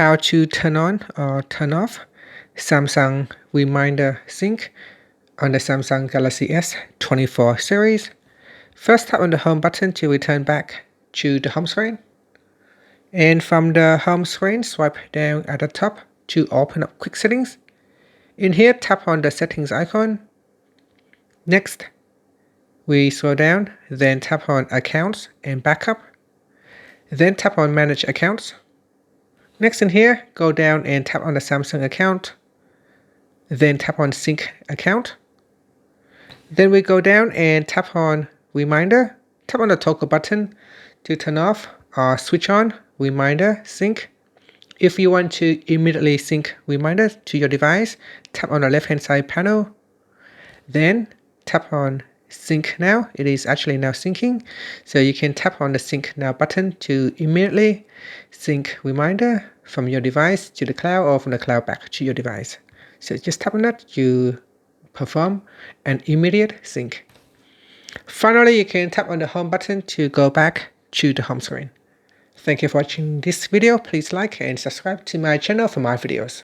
how to turn on or turn off Samsung Reminder Sync on the Samsung Galaxy S24 series. First, tap on the home button to return back to the home screen. And from the home screen, swipe down at the top to open up quick settings. In here, tap on the settings icon. Next, we scroll down, then tap on accounts and backup. Then tap on manage accounts. Next in here, go down and tap on the Samsung account. Then tap on sync account. Then we go down and tap on reminder. Tap on the toggle button to turn off or switch on reminder sync. If you want to immediately sync reminders to your device, tap on the left hand side panel. Then tap on sync now. It is actually now syncing. So you can tap on the sync now button to immediately sync reminder from your device to the cloud or from the cloud back to your device. So just tap on that to perform an immediate sync. Finally, you can tap on the home button to go back to the home screen. Thank you for watching this video. Please like and subscribe to my channel for more videos.